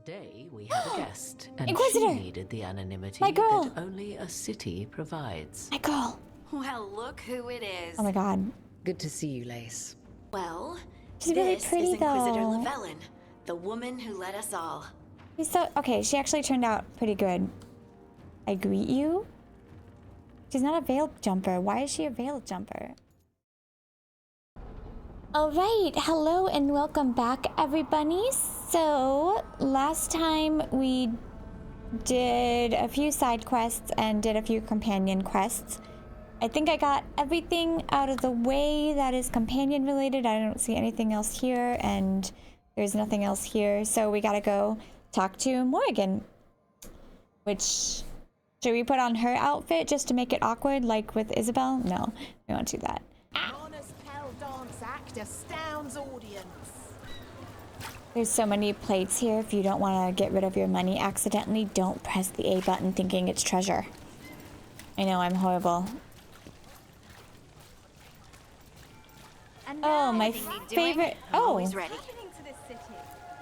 today we have a guest, and Inquisitor! she needed the anonymity My girl! that only a city provides. My girl. Well, look who it is. Oh my god. Good to see you, Lace. Well, She's really this pretty is Inquisitor though. Llewellyn, the woman who led us all. She's so okay, she actually turned out pretty good. I greet you? She's not a veiled jumper. Why is she a veiled jumper? Alright, hello and welcome back everybody. So last time we did a few side quests and did a few companion quests. I think I got everything out of the way that is companion related. I don't see anything else here and there's nothing else here. So we gotta go talk to Morgan. Which, should we put on her outfit just to make it awkward like with Isabel? No, we won't do that. Honest Pell dance act astounds audience. There's so many plates here. If you don't want to get rid of your money accidentally, don't press the A button thinking it's treasure. I know, I'm horrible. Oh, my favorite. Oh, Always ready.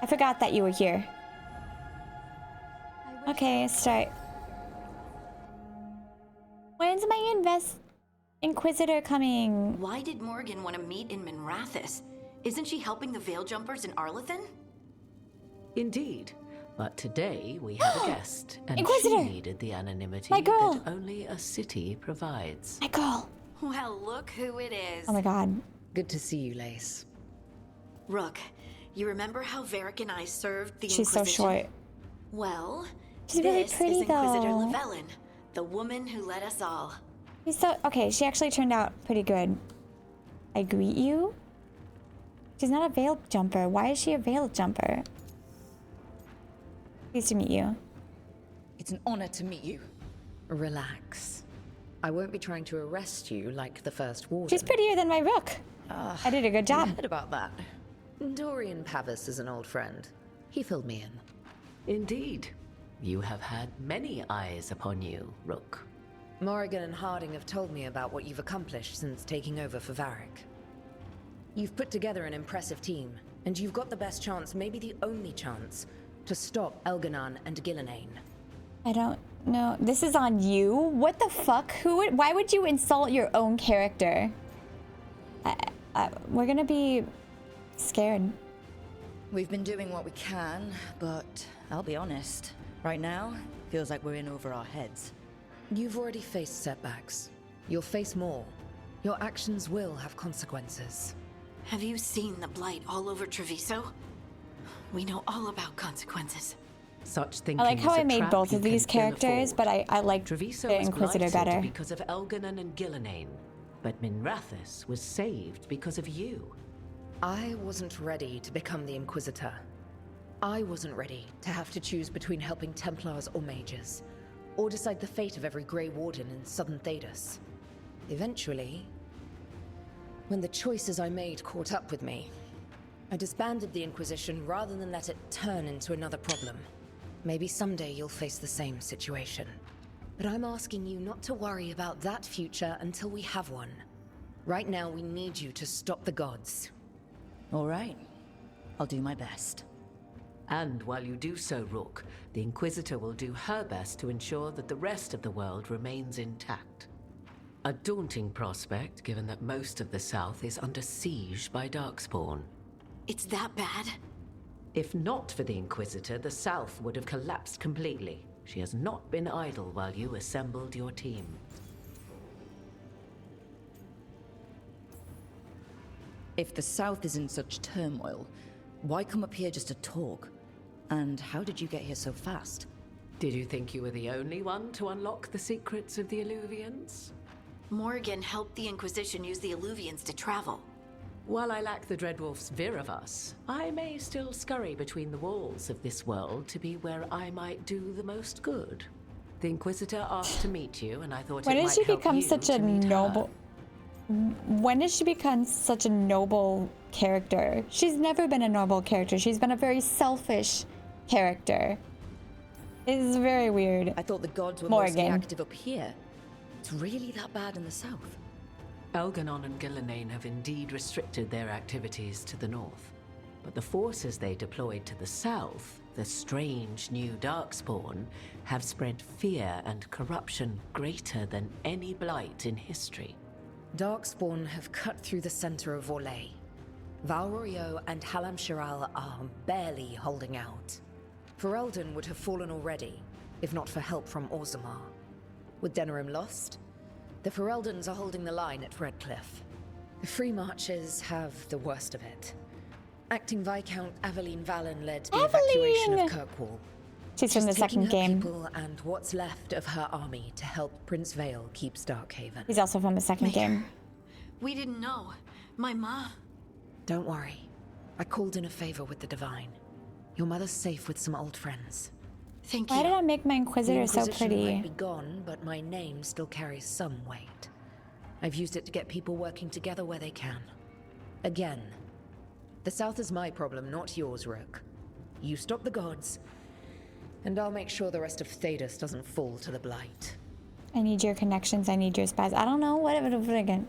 I forgot that you were here. Okay, start. When's my Inquisitor coming? Why did Morgan want to meet in Minrathous? Isn't she helping the Veil Jumpers in Arlathan? Indeed, but today we have a guest, and Inquisitor! she needed the anonymity My girl! that only a city provides. My girl. Well, look who it is. Oh my god. Good to see you, Lace. Rook, you remember how Varric and I served the She's so Inquisition? short. Well, She's really this pretty is Inquisitor though. Llewellyn, the woman who led us all. She's so okay, she actually turned out pretty good. I greet you? She's not a veiled jumper. Why is she a veiled jumper? Pleased to meet you. It's an honor to meet you. Relax. I won't be trying to arrest you like the first warden. She's prettier than my rook. I did a good I job. heard about that. Dorian Pavis is an old friend. He filled me in. Indeed, you have had many eyes upon you, Rook. Morrigan and Harding have told me about what you've accomplished since taking over for Varric. You've put together an impressive team, and you've got the best chance, maybe the only chance, to stop Elganon and Gillenane. I don't know. This is on you? What the fuck? Why would you insult your own character? We're gonna be scared. We've been doing what we can, but I'll be honest. Right now, feels like we're in over our heads. You've already faced setbacks. You'll face more. Your actions will have consequences. Have you seen the blight all over Treviso? We know all about consequences. Such thinking I like how is a I made trap both you of these can ill characters, afford. but I like Treviso the was Inquisitor blighted better. because of Elganon and Gillenane, but Minrathous was saved because of you. I wasn't ready to become the Inquisitor. I wasn't ready to have to choose between helping Templars or mages, or decide the fate of every Grey Warden in Southern Thedas. Eventually, when the choices I made caught up with me, I disbanded the Inquisition rather than let it turn into another problem. Maybe someday you'll face the same situation. But I'm asking you not to worry about that future until we have one. Right now, we need you to stop the gods. All right. I'll do my best. And while you do so, Rook, the Inquisitor will do her best to ensure that the rest of the world remains intact. A daunting prospect, given that most of the South is under siege by Darkspawn. It's that bad? If not for the Inquisitor, the South would have collapsed completely. She has not been idle while you assembled your team. If the South is in such turmoil, why come up here just to talk? And how did you get here so fast? Did you think you were the only one to unlock the secrets of the Illuvians? Morgan helped the Inquisition use the Illuvians to travel. While I lack the Dreadwolf's Viravus, I may still scurry between the walls of this world to be where I might do the most good. The Inquisitor asked to meet you, and I thought When it did might she help become you such to a meet her. noble? When did she become such a noble character? She's never been a noble character. She's been a very selfish character. It's very weird. I thought the gods were Morgan. mostly active up here. It's really that bad in the South. Elganon and Gillenane have indeed restricted their activities to the north, but the forces they deployed to the south the strange new Darkspawn, have spread fear and corruption greater than any blight in history. Darkspawn have cut through the center of Orlais. Valrorio and Halam Shiral are barely holding out. Ferelden would have fallen already, if not for help from Orzammar. With Denerim lost, the Fereldans are holding the line at Redcliffe. The Free Marchers have the worst of it. Acting Viscount Aveline Valen led the evacuation of Kirkwall. She's from the second game. People and what's left of her army to help Prince Vale keep Starkhaven. He's also from the second game. We didn't know. My ma. Don't worry. I called in a favor with the Divine. Your mother's safe with some old friends. Thank you. Why did I make my The Inquisitor so Inquisition pretty? might be gone, but my name still carries some weight. I've used it to get people working together where they can. Again, the South is my problem, not yours, Rook. You stop the gods, and I'll make sure the rest of Thedas doesn't fall to the Blight. I need your connections. I need your spies. I don't know. Whatever. Again.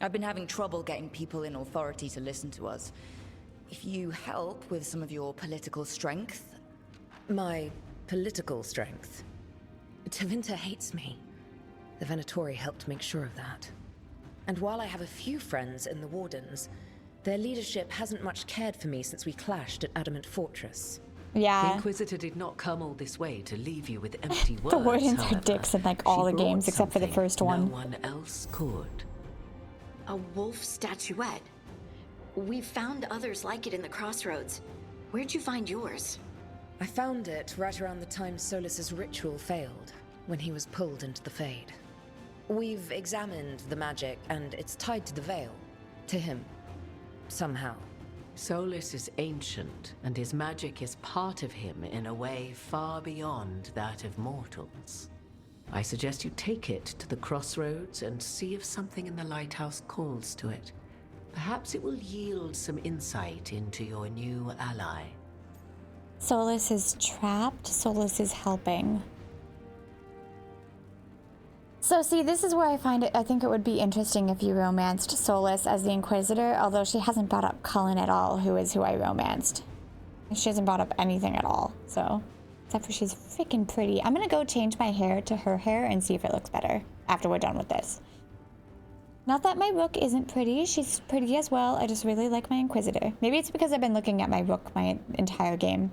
I've been having trouble getting people in authority to listen to us. If you help with some of your political strength... My political strength? Tevinter hates me. The Venatori helped make sure of that. And while I have a few friends in the Wardens, their leadership hasn't much cared for me since we clashed at Adamant Fortress. The Yeah. Inquisitor did not come all this way to leave you with empty words. The Wardens are however. dicks in like all She the brought games except for the something first one. No one else could. A wolf statuette. We found others like it in the crossroads. Where'd you find yours? I found it right around the time Solas's ritual failed, when he was pulled into the Fade. We've examined the magic, and it's tied to the Veil. To him. Somehow. Solas is ancient, and his magic is part of him in a way far beyond that of mortals. I suggest you take it to the crossroads and see if something in the lighthouse calls to it. Perhaps it will yield some insight into your new ally. Solas is trapped. Solas is helping. So see, this is where I find it. I think it would be interesting if you romanced Solas as the Inquisitor, although she hasn't brought up Cullen at all, who is who I romanced. She hasn't brought up anything at all, so... Except for she's freaking pretty. I'm gonna go change my hair to her hair and see if it looks better after we're done with this. Not that my Rook isn't pretty, she's pretty as well. I just really like my Inquisitor. Maybe it's because I've been looking at my Rook my entire game.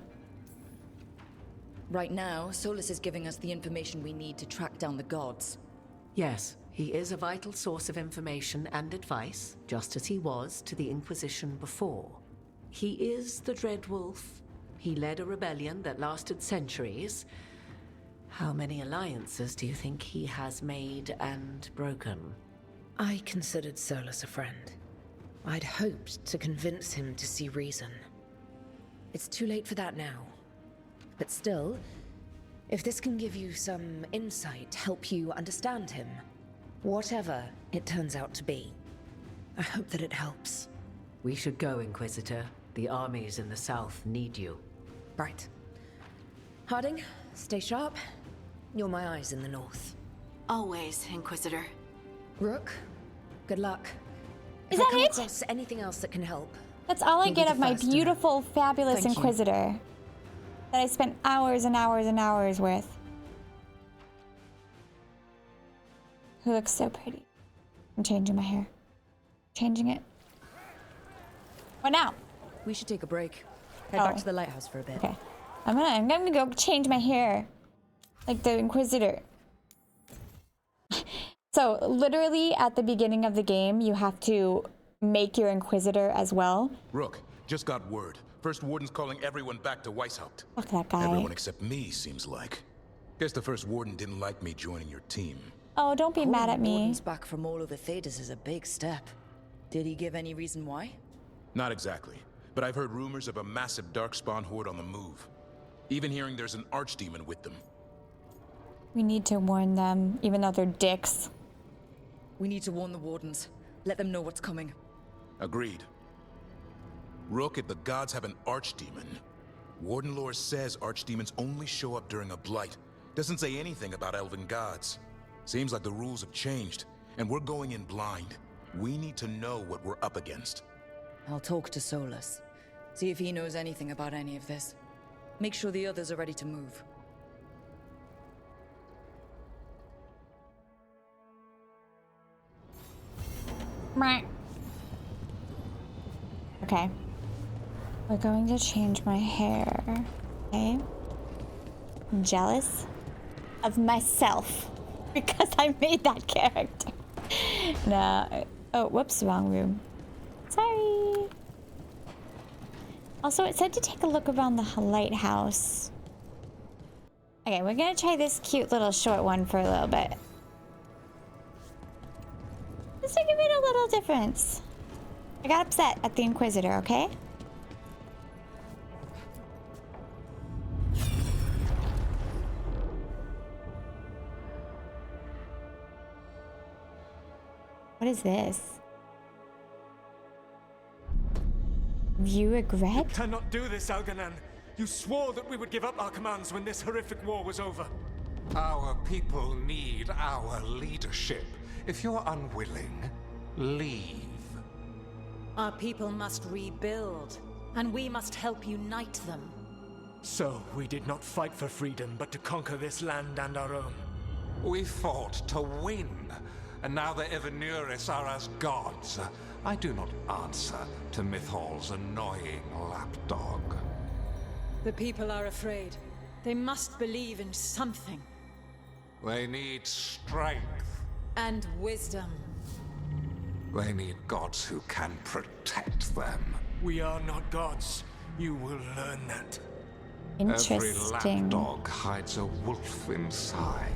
Right now, Solas is giving us the information we need to track down the gods. Yes, he is a vital source of information and advice, just as he was to the Inquisition before. He is the Dread Wolf. He led a rebellion that lasted centuries. How many alliances do you think he has made and broken? I considered Solas a friend. I'd hoped to convince him to see reason. It's too late for that now. But still, if this can give you some insight, help you understand him, whatever it turns out to be, I hope that it helps. We should go, Inquisitor. The armies in the south need you. Right. Harding, stay sharp. You're my eyes in the north. Always, Inquisitor. Rook, good luck. Is If I that come it? across anything else that can help, That's all I You'll be get the of my first to know. beautiful, fabulous Thank you. Inquisitor. That I spent hours and hours and hours with. Who looks so pretty. I'm changing my hair. Changing it. What now? We should take a break. Head Oh. back to the lighthouse for a bit. Okay. I'm gonna go change my hair. Like the Inquisitor. So, literally at the beginning of the game, you have to make your Inquisitor as well. Rook, just got word. First Warden's calling everyone back to Weishaupt. Fuck that guy. Everyone except me, seems like. Guess the First Warden didn't like me joining your team. Oh, don't be mad at me. Wardens back from all over Thedas is a big step. Did he give any reason why? Not exactly, but I've heard rumors of a massive Darkspawn horde on the move. Even hearing there's an archdemon with them. We need to warn them, even though they're dicks. We need to warn the Wardens. Let them know what's coming. Agreed. Rook, if the gods have an archdemon, Warden lore says archdemons only show up during a blight. Doesn't say anything about elven gods. Seems like the rules have changed, and we're going in blind. We need to know what we're up against. I'll talk to Solas. See if he knows anything about any of this. Make sure the others are ready to move. Meh. Okay. We're going to change my hair. Okay. I'm jealous of myself because I made that character. No. Oh, whoops, wrong room. Sorry. Also, it said to take a look around the lighthouse. Okay, we're gonna try this cute little short one for a little bit. Just to give it a little difference. I got upset at the Inquisitor, okay? What is this? You regret? You cannot do this, Algernon. You swore that we would give up our commands when this horrific war was over. Our people need our leadership. If you're unwilling, leave. Our people must rebuild, and we must help unite them. So, we did not fight for freedom, but to conquer this land and our own. We fought to win, and now the Evanuris are as gods. I do not answer to Mythal's annoying lapdog. The people are afraid. They must believe in something. They need strength. And wisdom. They need gods who can protect them. We are not gods. You will learn that. Every Interesting. lapdog hides a wolf inside.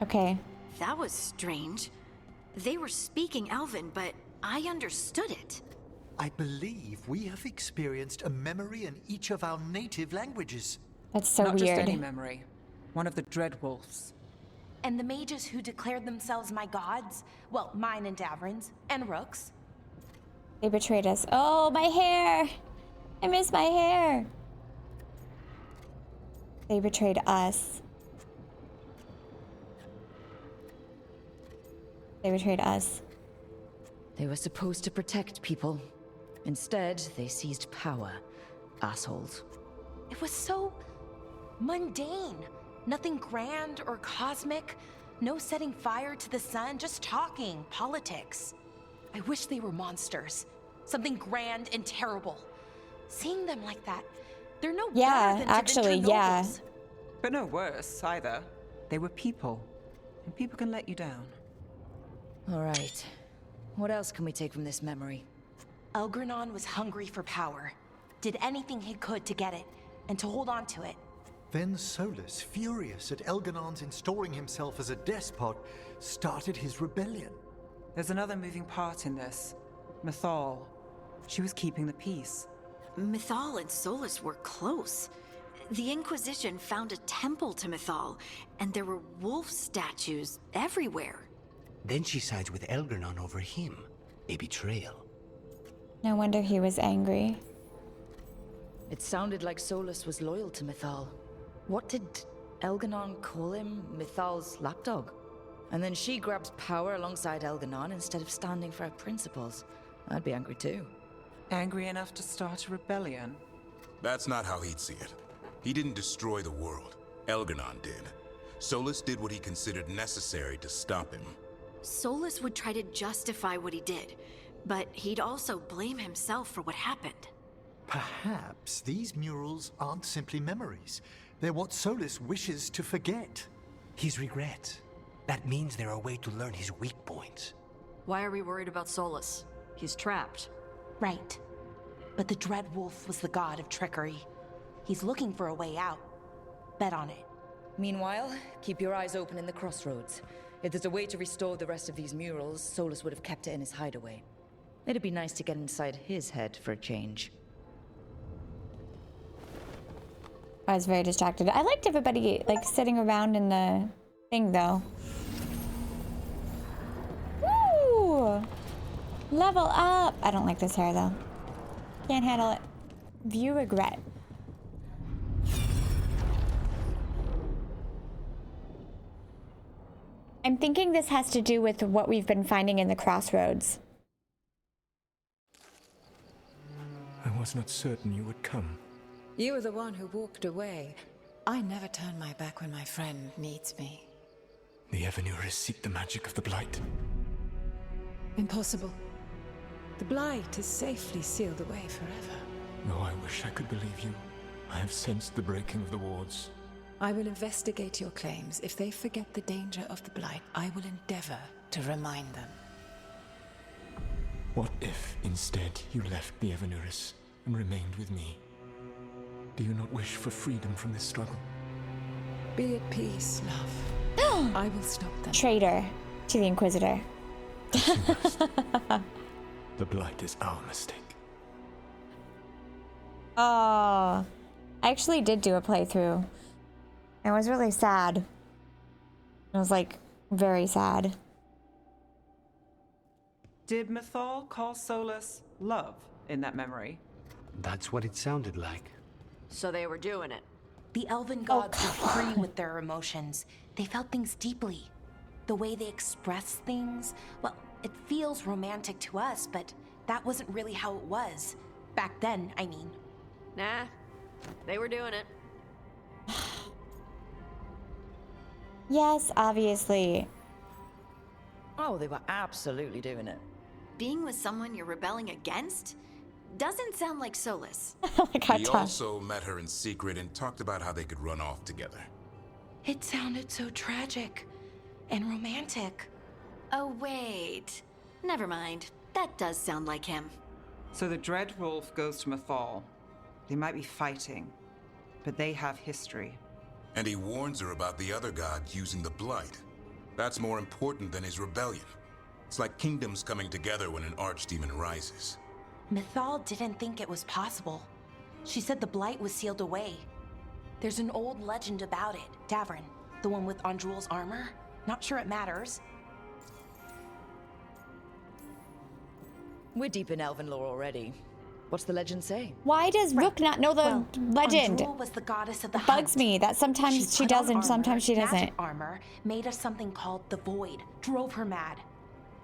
Okay. That was strange. They were speaking Elven, but I understood it. I believe we have experienced a memory in each of our native languages. That's so Not weird. just any memory. One of the Dread Wolves. And the mages who declared themselves my gods, well, mine and Davrin's, and Rook's. They betrayed us. Oh, my hair! I miss my hair! They betrayed us. They betrayed us. They were supposed to protect people. Instead, they seized power. Assholes. It was so mundane. Nothing grand or cosmic. No setting fire to the sun, just talking, politics. I wish they were monsters. Something grand and terrible. Seeing them like that, they're no better than actually, Tevinter yeah. nobles. But no worse, either. They were people. And people can let you down. All right. What else can we take from this memory? Elgranon was hungry for power. Did anything he could to get it, and to hold on to it. Then Solas, furious at Elganon's installing himself as a despot, started his rebellion. There's another moving part in this. Mythal. She was keeping the peace. Mythal and Solas were close. The Inquisition found a temple to Mythal, and there were wolf statues everywhere. Then she sides with Elgranon over him. A betrayal. No wonder he was angry. It sounded like Solas was loyal to Mythal. What did Elganon call him? Mythal's lapdog? And then she grabs power alongside Elganon instead of standing for her principles. I'd be angry too. Angry enough to start a rebellion? That's not how he'd see it. He didn't destroy the world. Elganon did. Solas did what he considered necessary to stop him. Solas would try to justify what he did, but he'd also blame himself for what happened. Perhaps these murals aren't simply memories. They're what Solas wishes to forget. His regrets. That means they're a way to learn his weak points. Why are we worried about Solas? He's trapped. Right. But the Dread Wolf was the god of trickery. He's looking for a way out. Bet on it. Meanwhile, keep your eyes open in the crossroads. If there's a way to restore the rest of these murals, Solas would have kept it in his hideaway. It'd be nice to get inside his head for a change. I was very distracted. I liked everybody, like, sitting around in the thing, though. Woo! Level up! I don't like this hair, though. Can't handle it. View regret. I'm thinking this has to do with what we've been finding in the crossroads. I was not certain you would come. You were the one who walked away. I never turn my back when my friend needs me. The Evanurus seek the magic of the Blight. Impossible. The Blight is safely sealed away forever. Oh, I wish I could believe you. I have sensed the breaking of the wards. I will investigate your claims. If they forget the danger of the Blight, I will endeavor to remind them. What if, instead, you left the Evanurus and remained with me? Do you not wish for freedom from this struggle? Be at peace, love. I will stop them. Traitor to the Inquisitor. The Blight is our mistake. Oh, I actually did do a playthrough. It was really sad. It was like very sad. Did Mythal call Solas love in that memory? That's what it sounded like. So they were doing it. The elven gods were free with their emotions. They felt things deeply. The way they express things, well, it feels romantic to us, but that wasn't really how it was. Back then, I mean. Nah, they were doing it. Yes, obviously. Oh, they were absolutely doing it. Being with someone you're rebelling against? Doesn't sound like Solas. He also met her in secret and talked about how they could run off together. It sounded so tragic and romantic. Oh, wait. Never mind. That does sound like him. So the Dread Wolf goes to Mythal. They might be fighting, but they have history. And he warns her about the other gods using the Blight. That's more important than his rebellion. It's like kingdoms coming together when an archdemon rises. Mythal didn't think it was possible. She said the Blight was sealed away. There's an old legend about it. Davrin, the one with Andrul's armor. Not sure it matters. We're deep in elven lore already. What's the legend say? Why does Rook not know the legend? Andrul was the goddess of the It bugs me that sometimes she does and sometimes she doesn't. Magic armor made us something called the Void. Drove her mad.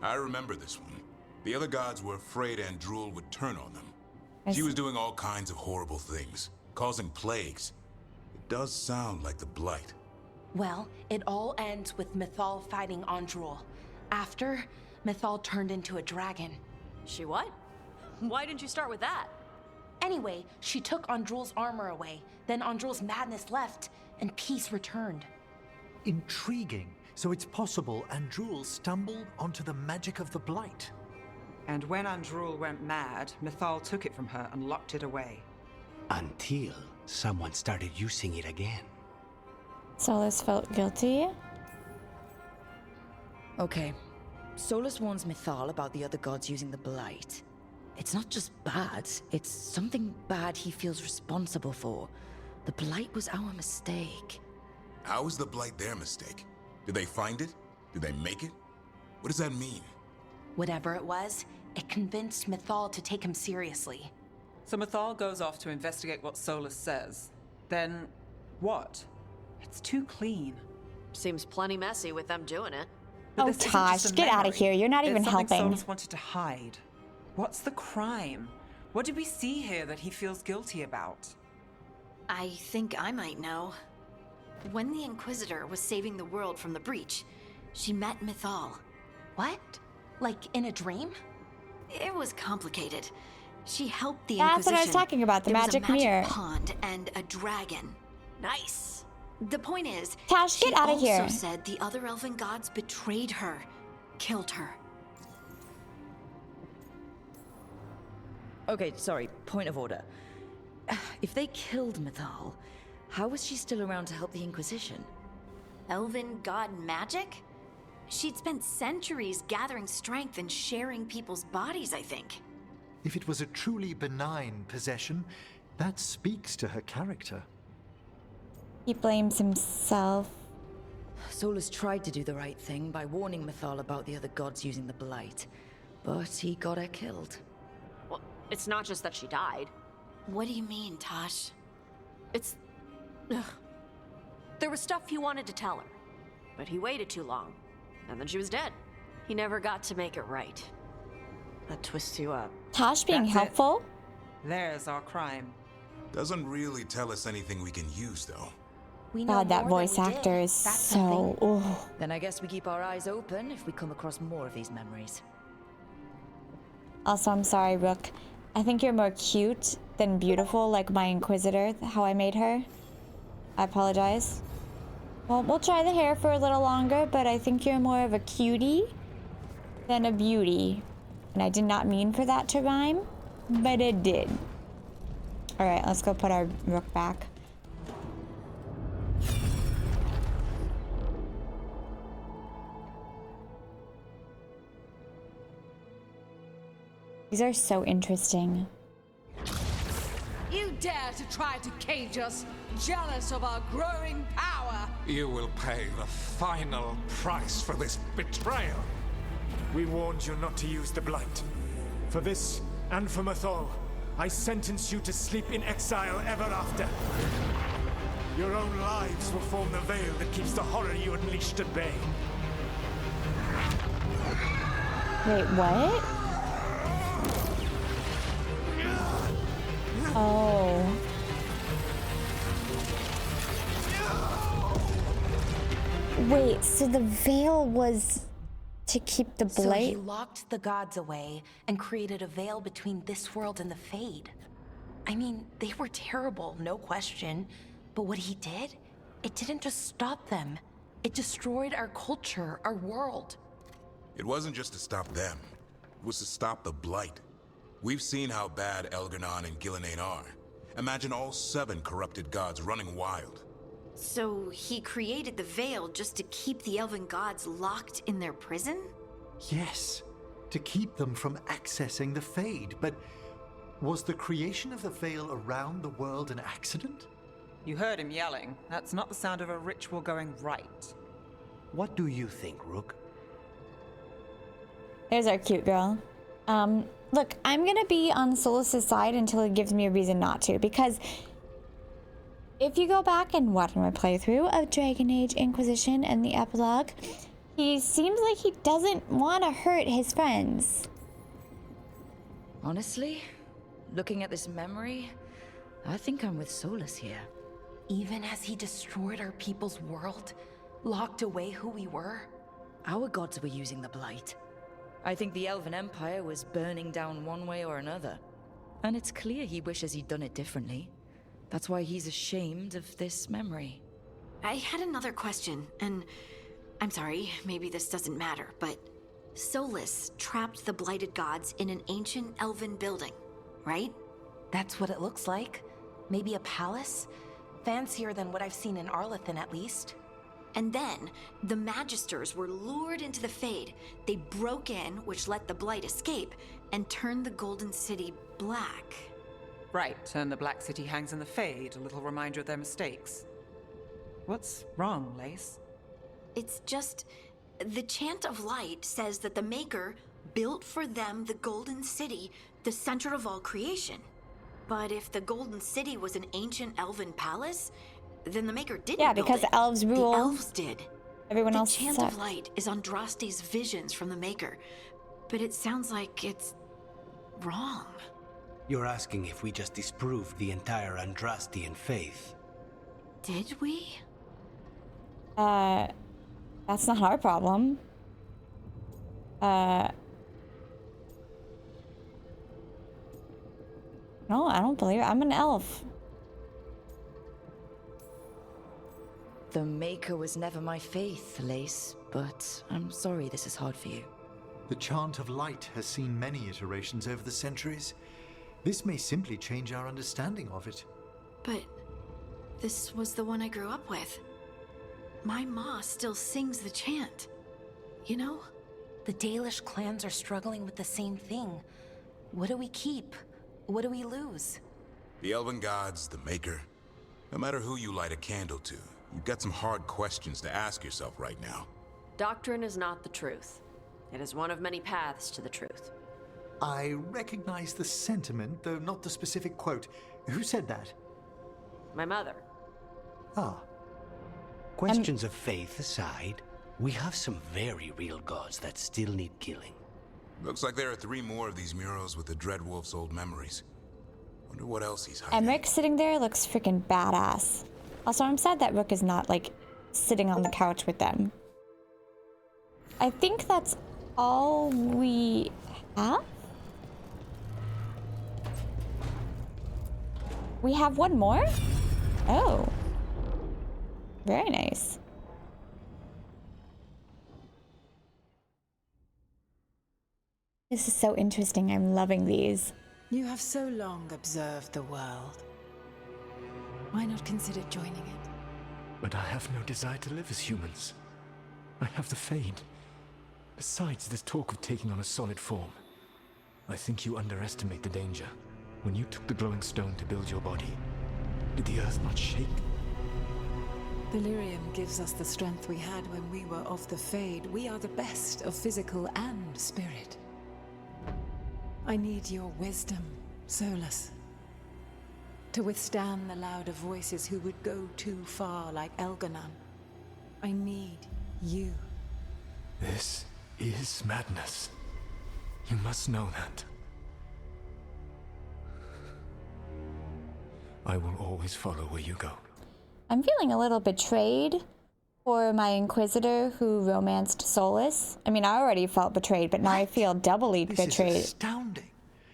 I remember this one. The other gods were afraid Andrul would turn on them. She was doing all kinds of horrible things, causing plagues. It does sound like the Blight. Well, it all ends with Mythal fighting Andrul. After, Mythal turned into a dragon. She what? Why didn't you start with that? Anyway, she took Andrul's armor away. Then Andrul's madness left, and peace returned. Intriguing. So it's possible Andrul stumbled onto the magic of the Blight. And when Andrul went mad, Mythal took it from her and locked it away. Until someone started using it again. Solas felt guilty. Okay. Solas warns Mythal about the other gods using the Blight. It's not just bad, it's something bad he feels responsible for. The Blight was our mistake. How is the Blight their mistake? Did they find it? Did they make it? What does that mean? Whatever it was, it convinced Mythal to take him seriously. So Mythal goes off to investigate what Solas says. Then, what? It's too clean. Seems plenty messy with them doing it. But Oh, this isn't Tosh, just a get out of memory. here. You're not even It's something helping. Solas wanted to hide. What's the crime? What did we see here that he feels guilty about? I think I might know. When the Inquisitor was saving the world from the breach, she met Mythal. What? Like in a dream? It was complicated. She helped the That's Inquisition. what I was talking about, the There magic was a mirror. pond and a dragon. Nice. The point is, Tash, get out of she here. also said the other elven gods betrayed her, killed her. Okay, sorry, point of order. If they killed Mythal, how was she still around to help the Inquisition? Elven god magic? She'd spent centuries gathering strength and sharing people's bodies, I think. If it was a truly benign possession, that speaks to her character. He blames himself. Solas tried to do the right thing by warning Mythal about the other gods using the Blight, but he got her killed. Well, it's not just that she died. What do you mean, Tosh? It's... Ugh. There was stuff he wanted to tell her, but he waited too long. and then she was dead. He never got to make it right. That twists you up. Tosh being That's helpful? There's our crime. Doesn't really tell us anything we can use, though. We know God, that more than voice we actor did. is That's so. something. Oh. Then I guess we keep our eyes open if we come across more of these memories. Also, I'm sorry, Rook. I think you're more cute than beautiful, like my Inquisitor, how I made her. I apologize. Well, we'll try the hair for a little longer, but I think you're more of a cutie than a beauty. And I did not mean for that to rhyme, but it did. Alright, let's go put our Rook back. These are so interesting. You dare to try to cage us, jealous of our growing power. You will pay the final price for this betrayal. We warned you not to use the Blight. For this, and for Mythal, I sentence you to sleep in exile ever after. Your own lives will form the veil that keeps the horror you unleashed at bay. Wait, what? Oh. Wait, so the veil was to keep the So blight? he locked the gods away and created a veil between this world and the Fade. I mean, they were terrible, no question. But what he did, it didn't just stop them. It destroyed our culture, our world. It wasn't just to stop them. It was to stop the Blight. We've seen how bad Elganon and Gillenane are. Imagine all 7 corrupted gods running wild. So he created the Veil just to keep the elven gods locked in their prison? Yes, to keep them from accessing the Fade. But was the creation of the Veil around the world an accident? You heard him yelling. That's not the sound of a ritual going right. What do you think, Rook? There's our cute girl. Look, I'm gonna be on Solas' side until he gives me a reason not to, because if you go back and watch my playthrough of Dragon Age Inquisition and the epilogue, he seems like he doesn't want to hurt his friends. Honestly, looking at this memory, I think I'm with Solas here. Even as he destroyed our people's world, locked away who we were. Our gods were using the Blight. I think the Elven Empire was burning down one way or another. And it's clear he wishes he'd done it differently. That's why he's ashamed of this memory. I had another question, and I'm sorry, maybe this doesn't matter, but Solas trapped the blighted gods in an ancient elven building, right? That's what it looks like. Maybe a palace? Fancier than what I've seen in Arlathan, at least. And then, the Magisters were lured into the Fade. They broke in, which let the Blight escape, and turned the Golden City black. Right, and the Black City hangs in the Fade, a little reminder of their mistakes. What's wrong, Lace? It's just, the Chant of Light says that the Maker built for them the Golden City, the center of all creation. But if the Golden City was an ancient elven palace, then the Maker didn't build because it. elves rule. The elves did. Everyone else The Chant sucked. of Light is Andraste's visions from the Maker, but it sounds like it's wrong. You're asking if we just disproved the entire Andrastian faith. Did we? That's not our problem. No, I don't believe it. I'm an elf. The Maker was never my faith, Lace, but I'm sorry this is hard for you. The Chant of Light has seen many iterations over the centuries. This may simply change our understanding of it. But this was the one I grew up with. My ma still sings the chant. You know? The Dalish clans are struggling with the same thing. What do we keep? What do we lose? The Elven Gods, the Maker. No matter who you light a candle to, you've got some hard questions to ask yourself right now. Doctrine is not the truth. It is one of many paths to the truth. I recognize the sentiment, though not the specific quote. Who said that? My mother. Ah. Questions of faith aside, We have some very real gods that still need killing. Looks like there are 3 more of these murals with the Dreadwolf's old memories. Wonder what else he's hiding. Emmerich sitting there looks freaking badass. Also, I'm sad that Rook is not, like, sitting on the couch with them. I think that's all we have? We have one more? Oh. Very nice. This is so interesting. I'm loving these. You have so long observed the world. Why not consider joining it? But I have no desire to live as humans. I have the Fade. Besides, this talk of taking on a solid form. I think you underestimate the danger. When you took the glowing stone to build your body, did the earth not shake? Delirium gives us the strength we had when we were of the Fade. We are the best of physical and spirit. I need your wisdom, Solas. To withstand the louder voices who would go too far like Elganon. I need you. This is madness. You must know that. I will always follow where you go. I'm feeling a little betrayed for my Inquisitor who romanced Solas. I mean, I already felt betrayed, but now I feel doubly betrayed. This is astounding.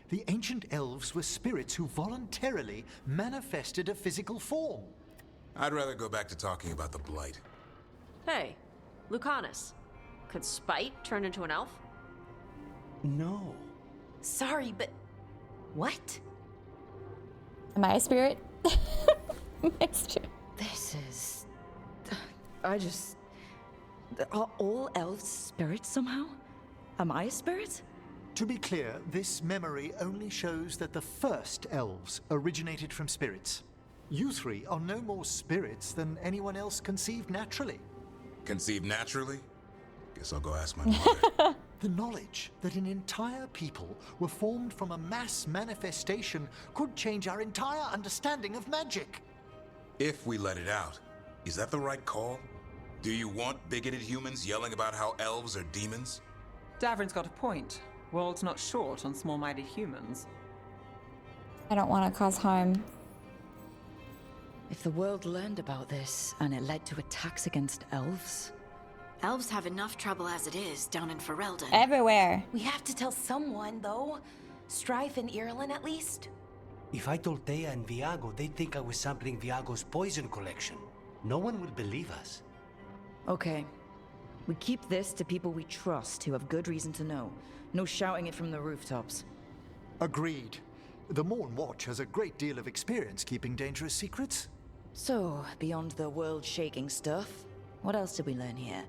The ancient elves were spirits who voluntarily manifested a physical form. I'd rather go back to talking about the Blight. Hey, Lucanus. Could Spite turn into an elf? No. Sorry, but what? Am I a spirit? Mixture. This is... Are all elves spirits somehow? Am I a spirit? To be clear, this memory only shows that the first elves originated from spirits. You 3 are no more spirits than anyone else conceived naturally. Conceived naturally? Guess I'll go ask my mother. The knowledge that an entire people were formed from a mass manifestation could change our entire understanding of magic. If we let it out, is that the right call? Do you want bigoted humans yelling about how elves are demons? Davrin's got a point. World's not short on small-minded humans. I don't want to cause harm. If the world learned about this and it led to attacks against elves... Elves have enough trouble as it is down in Ferelden. Everywhere. We have to tell someone, though. Strife and Irulan, at least. If I told Thea and Viago, they'd think I was sampling Viago's poison collection. No one would believe us. Okay. We keep this to people we trust who have good reason to know. No shouting it from the rooftops. Agreed. The Morn Watch has a great deal of experience keeping dangerous secrets. So, beyond the world-shaking stuff, what else did we learn here?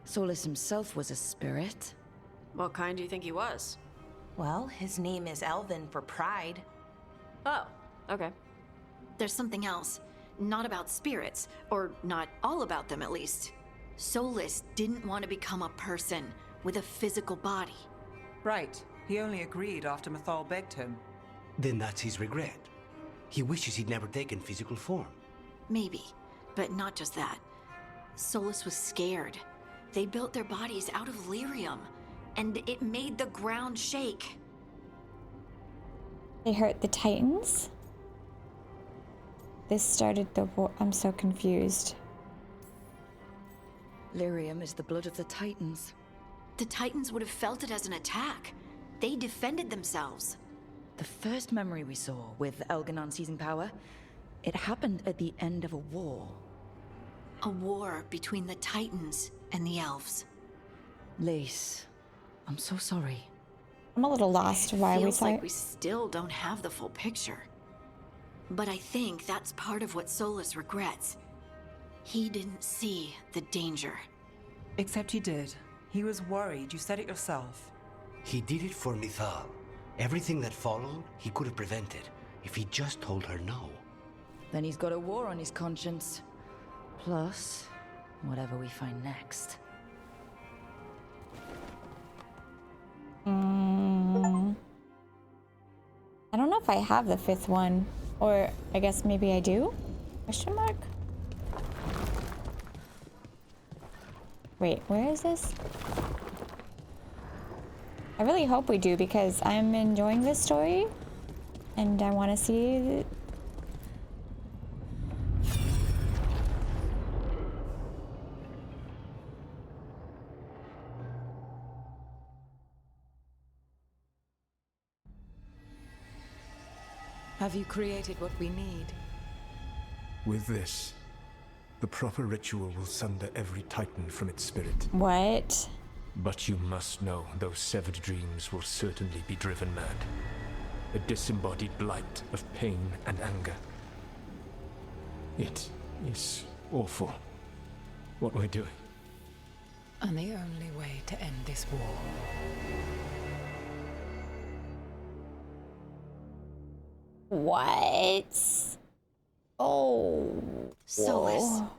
Solas himself was a spirit. What kind do you think he was? Well, his name is Elven for pride. Oh, okay. There's something else. Not about spirits, or not all about them at least. Solas didn't want to become a person with a physical body. Right. He only agreed after Mythal begged him. Then that's his regret. He wishes he'd never taken physical form. Maybe, but not just that. Solas was scared. They built their bodies out of lyrium, and it made the ground shake. They hurt the Titans? This started the war. I'm so confused. Lyrium is the blood of the Titans. The Titans would have felt it as an attack. They defended themselves. The first memory we saw with Elganon seizing power, it happened at the end of a war. A war between the Titans and the elves. Lace, I'm so sorry. I'm a little lost why we Feels saw like it. we still don't have the full picture. But I think that's part of what Solas regrets. He didn't see the danger. Except he did. He was worried. You said it yourself. He did it for Mythal. Everything that followed, he could have prevented, if he just told her no. Then he's got a war on his conscience. Plus, whatever we find next. I don't know if I have the 5th one. Or I guess maybe I do? Question mark? Wait, where is this? I really hope we do because I'm enjoying this story and I want to see. Have you created what we need? With this, the proper ritual will sunder every titan from its spirit. What? But you must know those severed dreams will certainly be driven mad. A disembodied blight of pain and anger. It is awful what we're doing. And the only way to end this war. What? Oh. Solas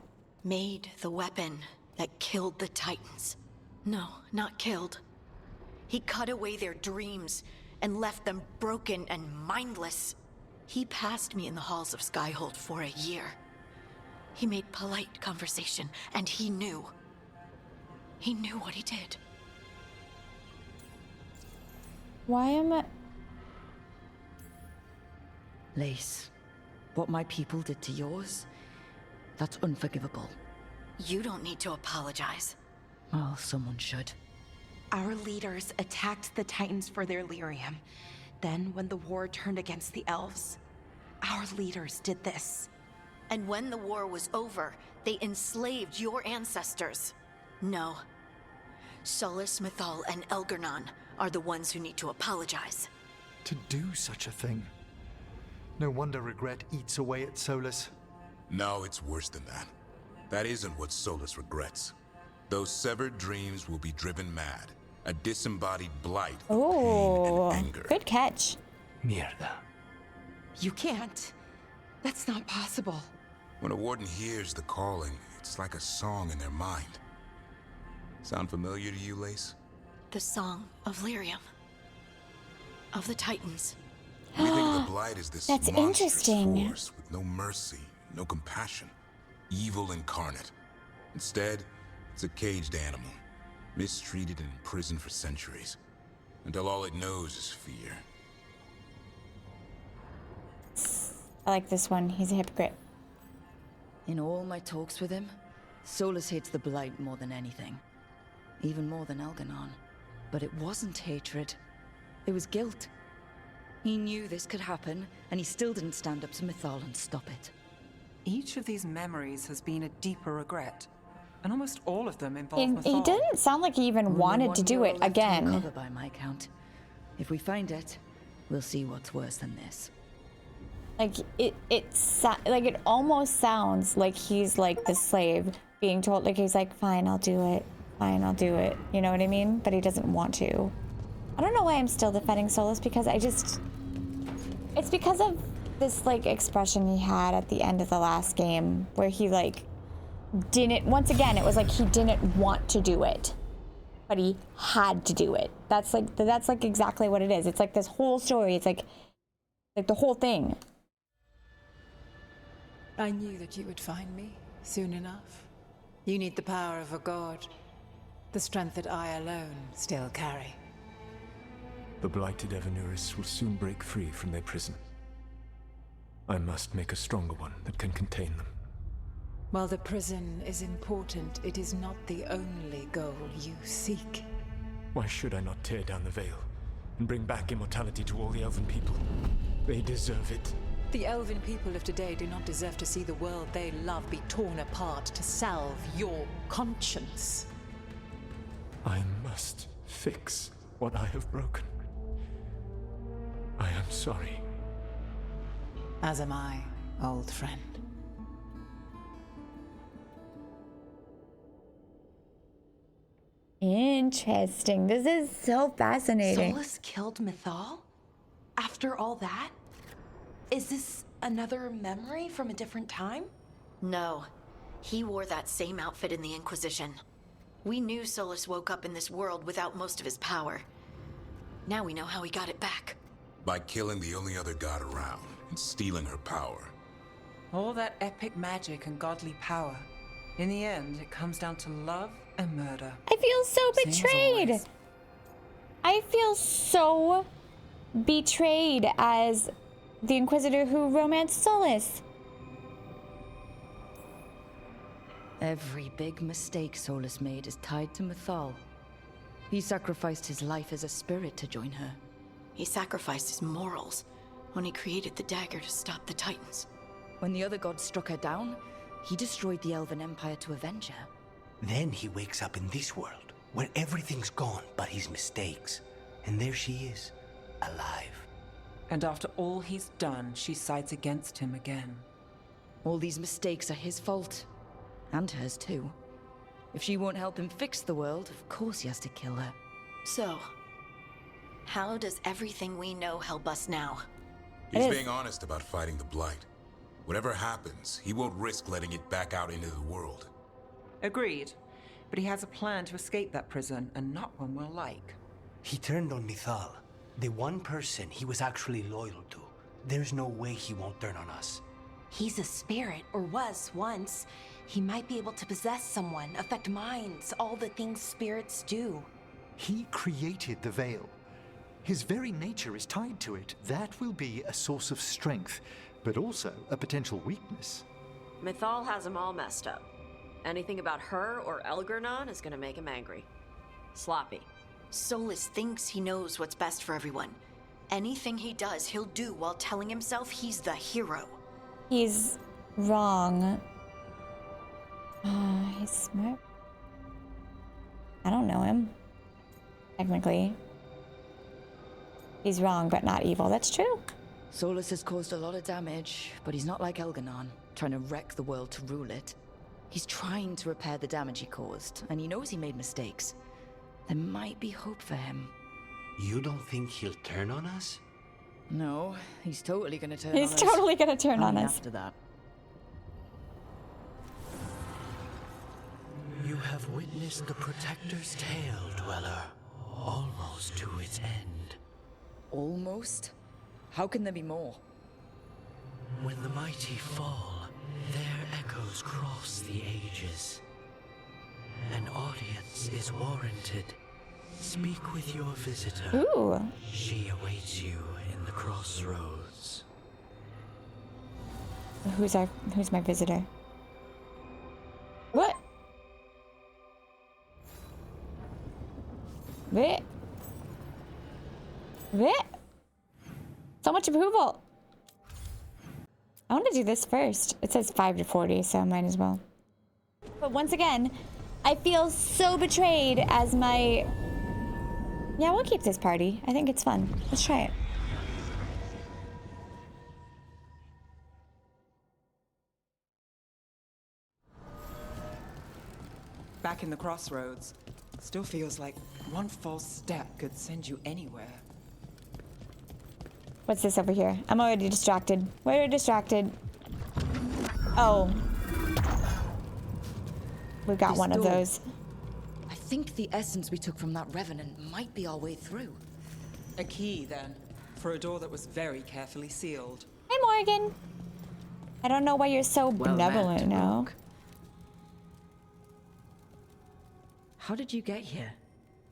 made the weapon that killed the Titans. No, not killed. He cut away their dreams and left them broken and mindless. He passed me in the halls of Skyhold for a year. He made polite conversation, and he knew. He knew what he did. Why am I... Lace, what my people did to yours, that's unforgivable. You don't need to apologize. Well, someone should. Our leaders attacked the Titans for their lyrium. Then, when the war turned against the elves, our leaders did this. And when the war was over, they enslaved your ancestors. No. Solas, Mythal, and Elgar'nan are the ones who need to apologize. To do such a thing. No wonder regret eats away at Solas. No, it's worse than that. That isn't what Solas regrets. Those severed dreams will be driven mad. A disembodied blight of pain and anger. Good catch. Mierda. You can't. That's not possible. When a warden hears the calling, it's like a song in their mind. Sound familiar to you, Lace? The song of lyrium. Of the Titans. We think of the blight as this That's monstrous interesting. force with no mercy, no compassion, evil incarnate. Instead, it's a caged animal, mistreated and imprisoned for centuries, until all it knows is fear. I like this one. He's a hypocrite. In all my talks with him, Solas hates the Blight more than anything. Even more than Elgar'nan. But it wasn't hatred. It was guilt. He knew this could happen, and he still didn't stand up to Mythal and stop it. Each of these memories has been a deeper regret, and almost all of them involve He Mythal. didn't sound like he even Only wanted to 1 do year it left to again. recover by my count. If we find it, we'll see what's worse than this. Like it almost sounds like he's like the slave being told, like he's like, fine, I'll do it. Fine, I'll do it. You know what I mean? But he doesn't want to. I don't know why I'm still defending Solas, because it's because of this like expression he had at the end of the last game where he like didn't, once again, it was like he didn't want to do it, but he had to do it. That's like exactly what it is. It's like this whole story. It's like the whole thing. I knew that you would find me soon enough. You need the power of a god. The strength that I alone still carry. The blighted Evanuris will soon break free from their prison. I must make a stronger one that can contain them. While the prison is important, it is not the only goal you seek. Why should I not tear down the veil and bring back immortality to all the Elven people? They deserve it. The Elven people of today do not deserve to see the world they love be torn apart to salve your conscience. I must fix what I have broken. I am sorry. As am I, old friend. Interesting. This is so fascinating. Solas killed Mythal? After all that? Is this another memory from a different time? No. He wore that same outfit in the Inquisition. We knew Solas woke up in this world without most of his power. Now we know how he got it back. By killing the only other god around and stealing her power. All that epic magic and godly power. In the end, it comes down to love and murder. I feel so Same as betrayed. always. I feel so betrayed as the Inquisitor who romanced Solas. Every big mistake Solas made is tied to Mythal. He sacrificed his life as a spirit to join her. He sacrificed his morals when he created the dagger to stop the Titans. When the other gods struck her down, he destroyed the Elven Empire to avenge her. Then he wakes up in this world, where everything's gone but his mistakes. And there she is, alive. And after all he's done, she sides against him again. All these mistakes are his fault. And hers too. If she won't help him fix the world, of course he has to kill her. So, how does everything we know help us now? He's being honest about fighting the Blight. Whatever happens, he won't risk letting it back out into the world. Agreed. But he has a plan to escape that prison, and not one we'll like. He turned on Mythal, the one person he was actually loyal to. There's no way he won't turn on us. He's a spirit, or was once. He might be able to possess someone, affect minds, all the things spirits do. He created the Veil. His very nature is tied to it. That will be a source of strength, but also a potential weakness. Mythal has him all messed up. Anything about her or Elgernon is gonna make him angry. Sloppy. Solas thinks he knows what's best for everyone. Anything he does, he'll do while telling himself he's the hero. He's wrong. He's smart. I don't know him. Technically. He's wrong, but not evil. That's true. Solas has caused a lot of damage, but he's not like Elgernon, trying to wreck the world to rule it. He's trying to repair the damage he caused, and he knows he made mistakes. There might be hope for him. You don't think he'll turn on us? No, he's totally gonna turn He's on us. totally gonna turn on Only us. after that. You have witnessed the Protector's tale, Dweller, almost to its end. Almost? How can there be more? When the mighty fall, their echoes cross the ages. An audience is warranted. Speak with your visitor. Ooh. She awaits you in the crossroads. Who's my visitor? What? What? What? So much approval. I want to do this first. It says 5 to 40, so I might as well. But once again, I feel so betrayed as my... Yeah, we'll keep this party. I think it's fun. Let's try it. Back in the crossroads. Still feels like one false step could send you anywhere. What's this over here? I'm already distracted. We're distracted. Oh. We got This one of door. those. I think the essence we took from that revenant might be our way through. A key, then, for a door that was very carefully sealed. Hey, Morgan. I don't know why you're so Well benevolent met, now. Rook. How did you get here?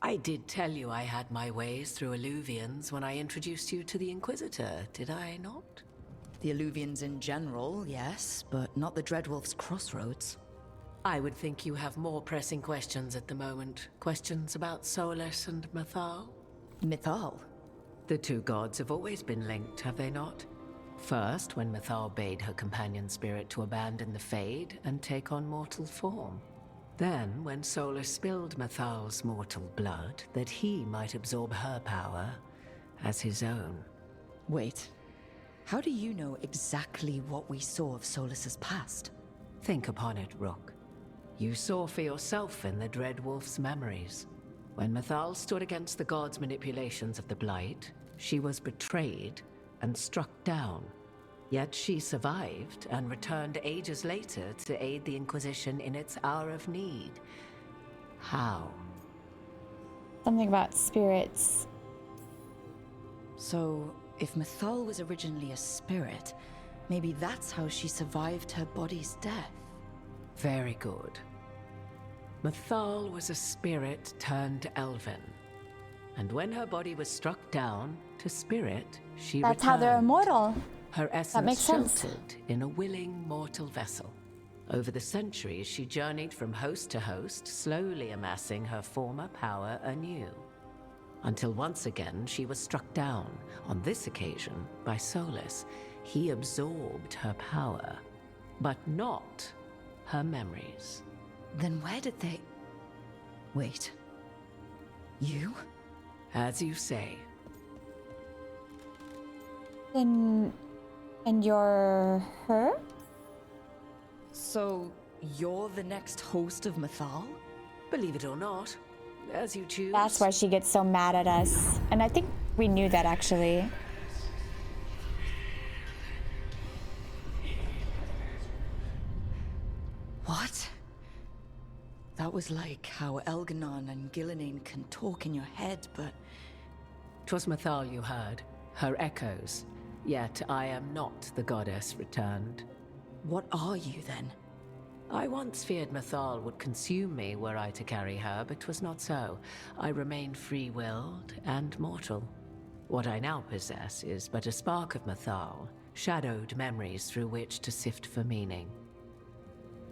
I did tell you I had my ways through Illuvians when I introduced you to the Inquisitor, did I not? The Illuvians in general, yes, but not the Dreadwolf's crossroads. I would think you have more pressing questions at the moment. Questions about Solas and Mythal? Mythal? The two gods have always been linked, have they not? First, when Mythal bade her companion spirit to abandon the Fade and take on mortal form. Then, when Solas spilled Mythal's mortal blood, that he might absorb her power as his own. Wait. How do you know exactly what we saw of Solas's past? Think upon it, Rook. You saw for yourself in the Dreadwolf's memories. When Mythal stood against the gods' manipulations of the Blight, she was betrayed and struck down. Yet she survived and returned ages later to aid the Inquisition in its hour of need. How? Something about spirits. So, if Mythal was originally a spirit, maybe that's how she survived her body's death. Very good. Mythal was a spirit turned elven. And when her body was struck down to spirit, she That's how they're immortal. Her essence That makes sense. sheltered in a willing mortal vessel. Over the centuries, she journeyed from host to host, slowly amassing her former power anew. Until once again, she was struck down, on this occasion, by Solas. He absorbed her power, but not her memories. Then where did they... Wait. You? As you say. And you're her? So, you're the next host of Mythal? Believe it or not, as you choose. That's why she gets so mad at us. And I think we knew that, actually. What? That was like how Elganon and Gillenane can talk in your head, but... 'Twas Mythal you heard, her echoes. Yet I am not the goddess returned. What are you, then? I once feared Mythal would consume me were I to carry her, but 'twas not so. I remain free-willed and mortal. What I now possess is but a spark of Mythal, shadowed memories through which to sift for meaning.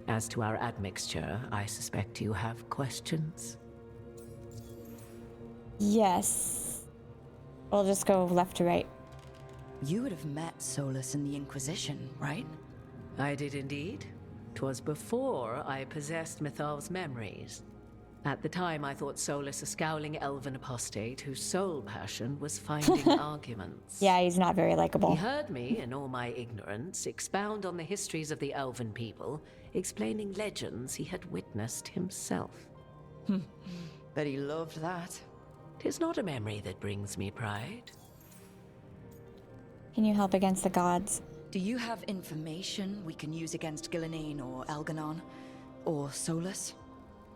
As to our admixture, I suspect you have questions? Yes. We'll just go left to right. You would have met Solas in the Inquisition, right? I did indeed. 'Twas before I possessed Mythal's memories. At the time, I thought Solas a scowling elven apostate whose sole passion was finding arguments. Yeah, he's not very likable. He heard me, in all my ignorance, expound on the histories of the elven people, explaining legends he had witnessed himself. Bet he loved that. 'Tis not a memory that brings me pride. Can you help against the gods? Do you have information we can use against Gillenane or Elganon? Or Solas?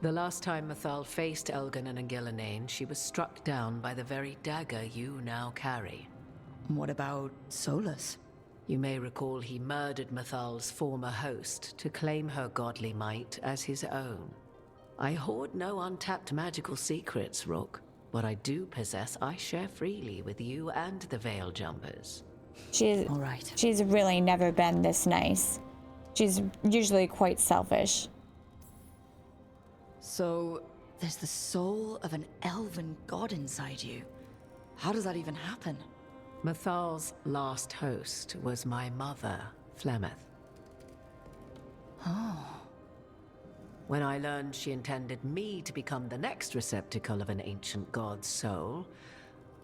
The last time Mythal faced Elganon and Gillenane, she was struck down by the very dagger you now carry. What about Solas? You may recall he murdered Mythal's former host to claim her godly might as his own. I hoard no untapped magical secrets, Rook. What I do possess, I share freely with you and the Veil Jumpers. All right. She's really never been this nice. She's usually quite selfish. So, there's the soul of an elven god inside you. How does that even happen? Mythal's last host was my mother, Flemeth. Oh. When I learned she intended me to become the next receptacle of an ancient god's soul,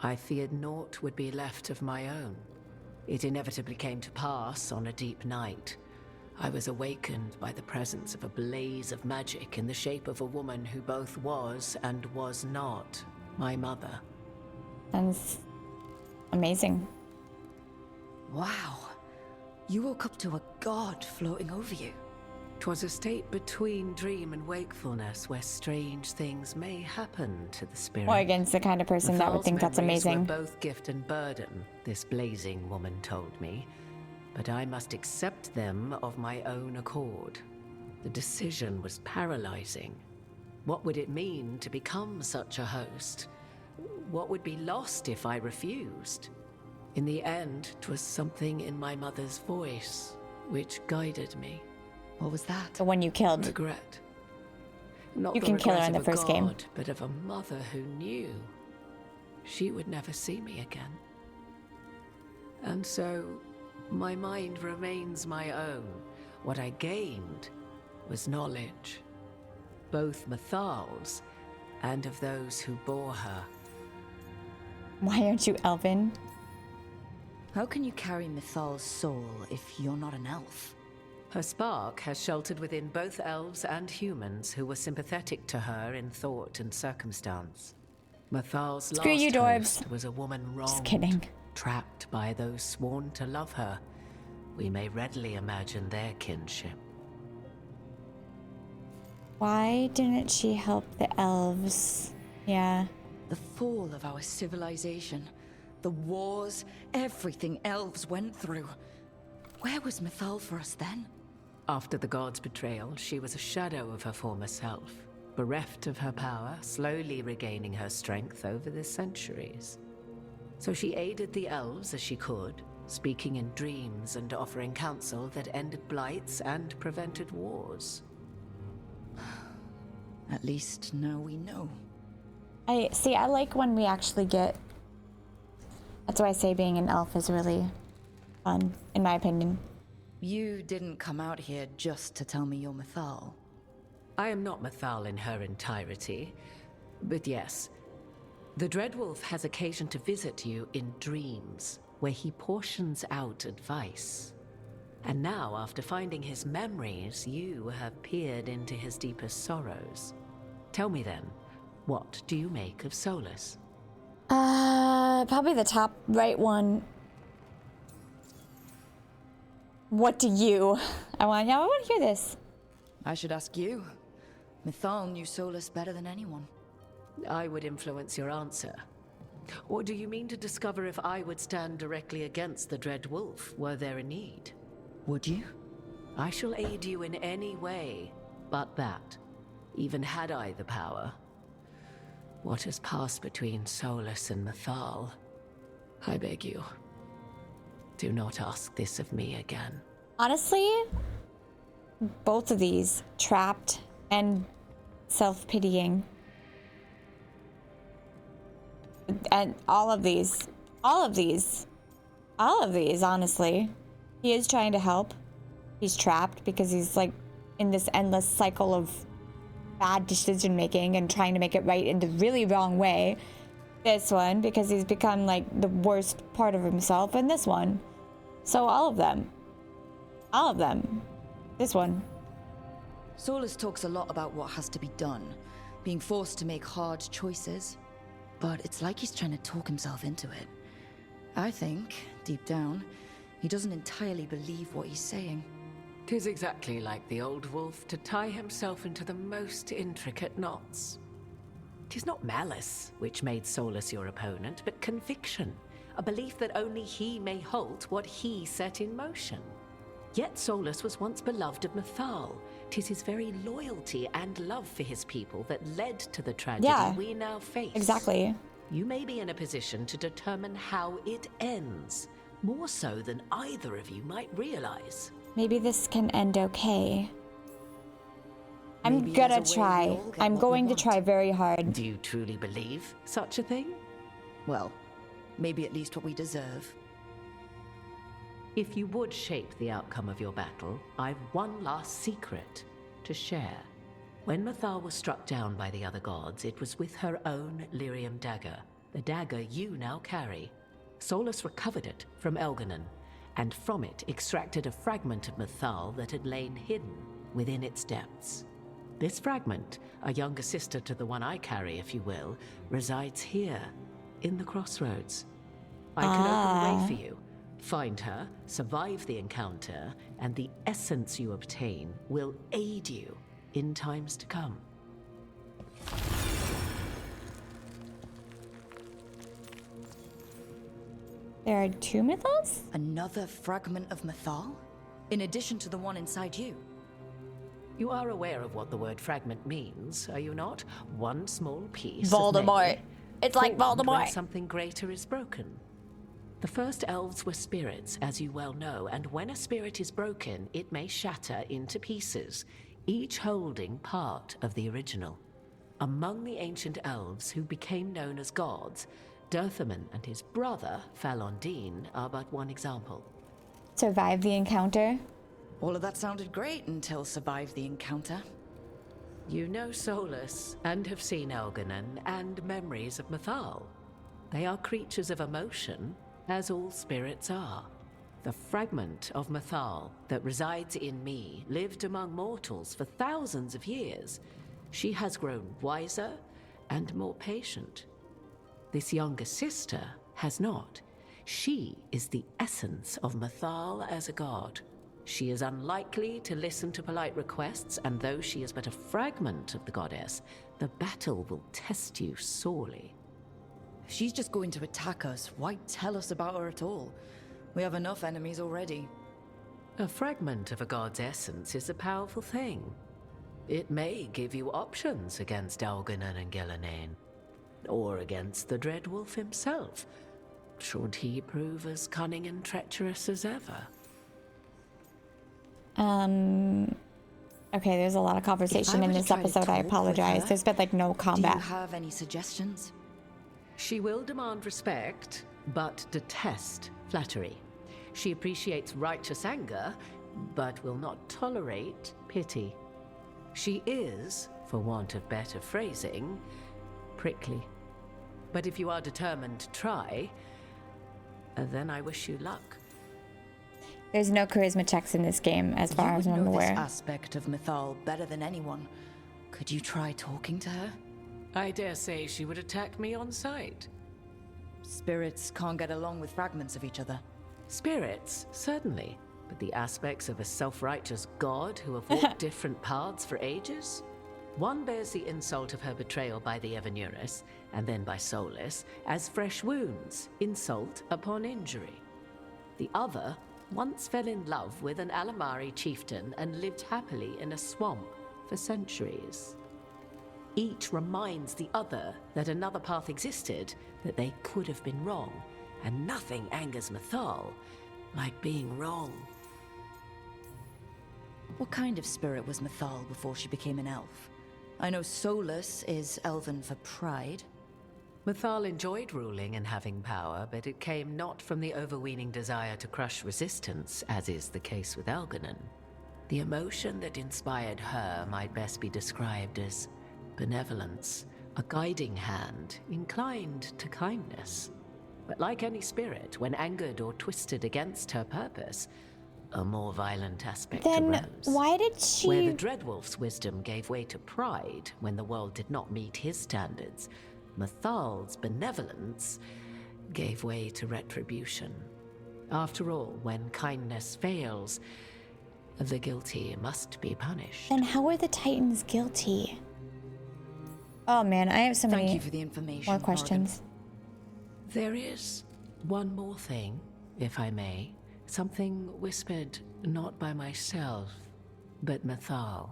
I feared naught would be left of my own. It inevitably came to pass on a deep night. I was awakened by the presence of a blaze of magic in the shape of a woman who both was and was not my mother. Sounds amazing. Wow. You woke up to a god floating over you. 'Twas a state between dream and wakefulness where strange things may happen to the spirit. Morgan's the kind of person that would think that's amazing. Were both gift and burden, this blazing woman told me. But I must accept them of my own accord. The decision was paralyzing. What would it mean to become such a host? What would be lost if I refused? In the end, 'twas something in my mother's voice which guided me. What was that? The one you killed. Regret. Not you the can kill her regret in the of a first game. god, but of a mother who knew she would never see me again. And so, my mind remains my own. What I gained was knowledge, both Mythal's and of those who bore her. Why aren't you elven? How can you carry Mythal's soul if you're not an elf? Her spark has sheltered within both elves and humans who were sympathetic to her in thought and circumstance. Mythal's Screw last you, dwarves. host was a woman wronged, Just kidding. trapped by those sworn to love her. We may readily imagine their kinship. Why didn't she help the elves? Yeah. The fall of our civilization, the wars, everything elves went through. Where was Mythal for us then? After the god's betrayal, she was a shadow of her former self. bereft of her power, slowly regaining her strength over the centuries. So she aided the elves as she could, speaking in dreams and offering counsel that ended blights and prevented wars. At least now we know. I like when we actually get... That's why I say being an elf is really fun, in my opinion. You didn't come out here just to tell me you're Mythal. I am not Mythal in her entirety, but yes, the Dreadwolf has occasion to visit you in dreams, where he portions out advice. And now, after finding his memories, you have peered into his deepest sorrows. Tell me then, what do you make of Solas? Probably the top right one. What do you? I want to hear this. I should ask you. Mythal knew Solas better than anyone. I would influence your answer. Or do you mean to discover if I would stand directly against the Dread Wolf were there a need? Would you? I shall aid you in any way but that, even had I the power. What has passed between Solas and Mythal, I beg you, do not ask this of me again. Honestly, both of these, trapped and self-pitying, and all of these, honestly. He is trying to help. He's trapped because he's like in this endless cycle of bad decision making and trying to make it right in the really wrong way. This one, because he's become like the worst part of himself, and this one. So all of them. This one. Solas talks a lot about what has to be done, being forced to make hard choices. But it's like he's trying to talk himself into it. I think, deep down, he doesn't entirely believe what he's saying. 'Tis exactly like the old wolf to tie himself into the most intricate knots. 'Tis not malice which made Solas your opponent, but conviction, a belief that only he may halt what he set in motion. Yet Solas was once beloved of Mythal. 'Tis his very loyalty and love for his people that led to the tragedy we now face. Exactly. You may be in a position to determine how it ends, more so than either of you might realize. Maybe this can end okay. I'm Maybe gonna there's a way we try. all get I'm what we going to want. try very hard. Do you truly believe such a thing? Well, maybe at least what we deserve. If you would shape the outcome of your battle, I've one last secret to share. When Mythal was struck down by the other gods, it was with her own lyrium dagger, the dagger you now carry. Solas recovered it from Elganon, and from it extracted a fragment of Mythal that had lain hidden within its depths. This fragment, a younger sister to the one I carry, if you will, resides here, in the crossroads. I can open the way for you. Find her, survive the encounter, and the essence you obtain will aid you in times to come. There are two Mythals? Another fragment of Mythal? In addition to the one inside you? You are aware of what the word fragment means, are you not? One small piece Voldemort. of many, It's like formed when Voldemort. something greater is broken. The first elves were spirits, as you well know, and when a spirit is broken, it may shatter into pieces, each holding part of the original. Among the ancient elves who became known as gods, Dirthaman and his brother, Falondine, are but one example. Survive the encounter? All of that sounded great until survive the encounter. You know Solas, and have seen Elganon, and memories of Mythal. They are creatures of emotion, as all spirits are. The fragment of Mythal that resides in me lived among mortals for thousands of years. She has grown wiser and more patient. This younger sister has not. She is the essence of Mythal as a god. She is unlikely to listen to polite requests, and though she is but a fragment of the goddess, the battle will test you sorely. If she's just going to attack us, why tell us about her at all? We have enough enemies already. A fragment of a god's essence is a powerful thing. It may give you options against Algernon and Gillenane, or against the Dreadwolf himself, should he prove as cunning and treacherous as ever. Okay, there's a lot of conversation in this episode. I apologize. There's been like no combat. Do you have any suggestions? She will demand respect, but detest flattery. She appreciates righteous anger, but will not tolerate pity. She is, for want of better phrasing, prickly. But if you are determined to try, then I wish you luck. There's no charisma checks in this game, as far as I'm aware. This aspect of Mythal better than anyone. Could you try talking to her? I dare say she would attack me on sight. Spirits can't get along with fragments of each other. Spirits, certainly. But the aspects of a self-righteous god who have walked different paths for ages? One bears the insult of her betrayal by the Evanurus, and then by Solas, as fresh wounds, insult upon injury. The other once fell in love with an Alamari chieftain and lived happily in a swamp for centuries. Each reminds the other that another path existed, that they could have been wrong, and nothing angers Mythal like being wrong. What kind of spirit was Mythal before she became an elf? I know Solas is elven for pride. Mythal enjoyed ruling and having power, but it came not from the overweening desire to crush resistance, as is the case with Algernon. The emotion that inspired her might best be described as benevolence, a guiding hand inclined to kindness. But like any spirit, when angered or twisted against her purpose, a more violent aspect Then arose. why did she... Where the Dreadwolf's wisdom gave way to pride when the world did not meet his standards, Mythal's benevolence gave way to retribution. After all, when kindness fails, the guilty must be punished. Then how are the Titans guilty? Oh man, I have so many Thank you for the information, more questions. There is one more thing, if I may. Something whispered not by myself, but Mythal.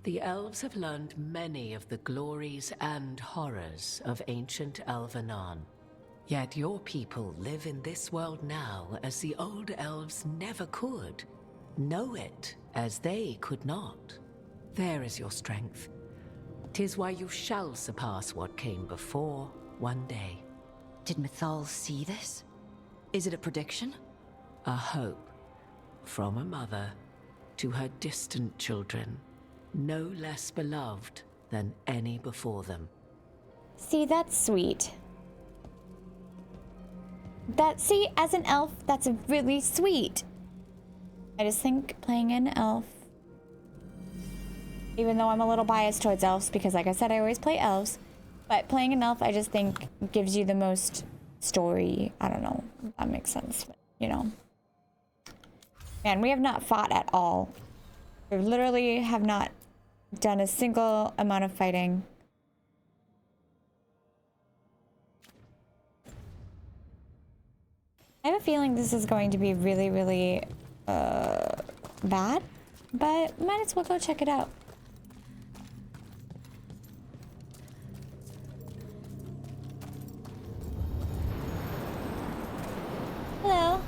The elves have learned many of the glories and horrors of ancient Elvenon. Yet your people live in this world now as the old elves never could. Know it as they could not. There is your strength. 'Tis why you shall surpass what came before one day. Did Mythal see this? Is it a prediction? A hope from a mother to her distant children, no less beloved than any before them. See, that's sweet. See, as an elf, that's really sweet. I just think playing an elf, even though I'm a little biased towards elves, because like I said, I always play elves, but playing an elf, I just think gives you the most story. I don't know if that makes sense, but, you know. Man, we have not fought at all. We literally have not done a single amount of fighting. I have a feeling this is going to be really, really bad, but might as well go check it out. Hello.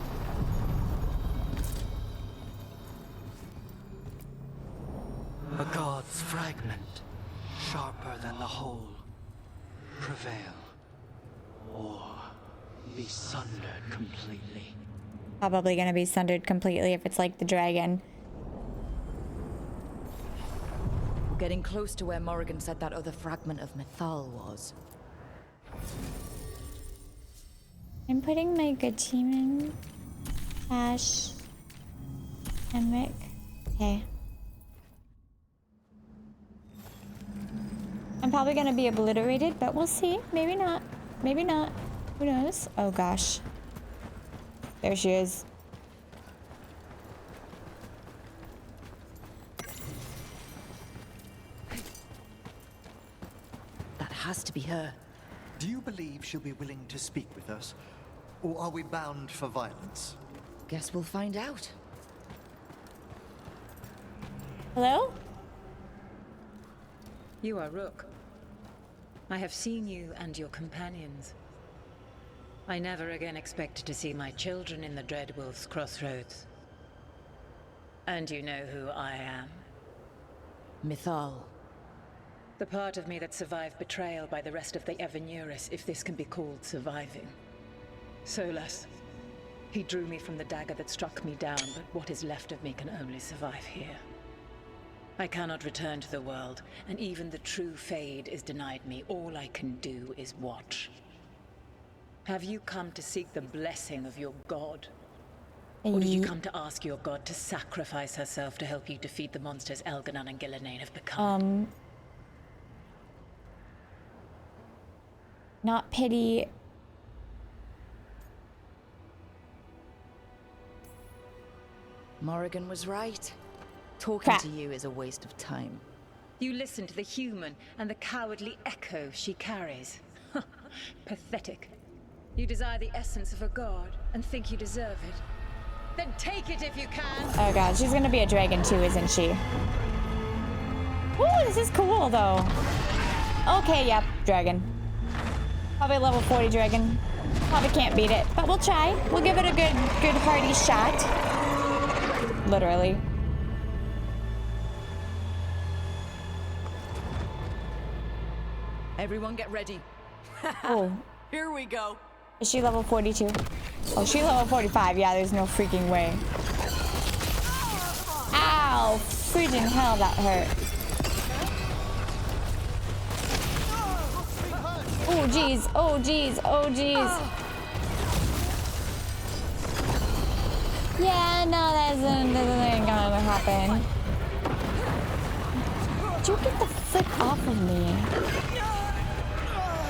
A god's fragment, sharper than the whole. Prevail, or be sundered completely. Probably gonna be sundered completely if it's like the dragon. We're getting close to where Morrigan said that other fragment of Mythal was. I'm putting my good team in. Ash. Henrik. Okay. I'm probably gonna be obliterated, but we'll see. Maybe not. Maybe not. Who knows? Oh gosh. There she is. That has to be her. Do you believe she'll be willing to speak with us? Or are we bound for violence? Guess we'll find out. Hello? You are Rook. I have seen you and your companions. I never again expected to see my children in the Dreadwolf's crossroads. And you know who I am? Mythal. The part of me that survived betrayal by the rest of the Evanuris, if this can be called surviving. Solas. He drew me from the dagger that struck me down, but what is left of me can only survive here. I cannot return to the world, and even the true Fade is denied me. All I can do is watch. Have you come to seek the blessing of your god? Or did you come to ask your god to sacrifice herself to help you defeat the monsters Elganon and Gillenane have become? Not pity. Morrigan was right. Talking to you is a waste of time. You listen to the human and the cowardly echo she carries. Pathetic. You desire the essence of a god and think you deserve it. Then take it if you can. Oh god, she's gonna be a dragon too, isn't she? Ooh, this is cool though. Okay, yep, dragon. Probably level 40 dragon. Probably can't beat it, but we'll try. We'll give it a good hearty shot. Literally. Everyone get ready. Oh. Here we go. Is she level 42? Oh, she level 45. Yeah, there's no freaking way. Ow! Freaking hell, that hurt. Oh, jeez. Oh, jeez. Oh, jeez. Yeah, no, that isn't gonna happen. Did you get the frick off of me?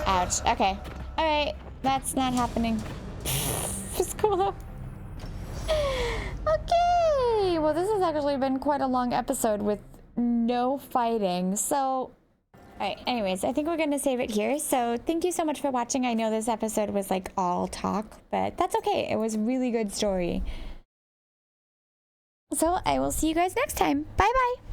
Ouch. Okay. Alright. That's not happening. Just cool though. Okay. Well, this has actually been quite a long episode with no fighting. So, alright. Anyways, I think we're going to save it here. So, thank you so much for watching. I know this episode was like all talk, but that's okay. It was a really good story. So, I will see you guys next time. Bye-bye.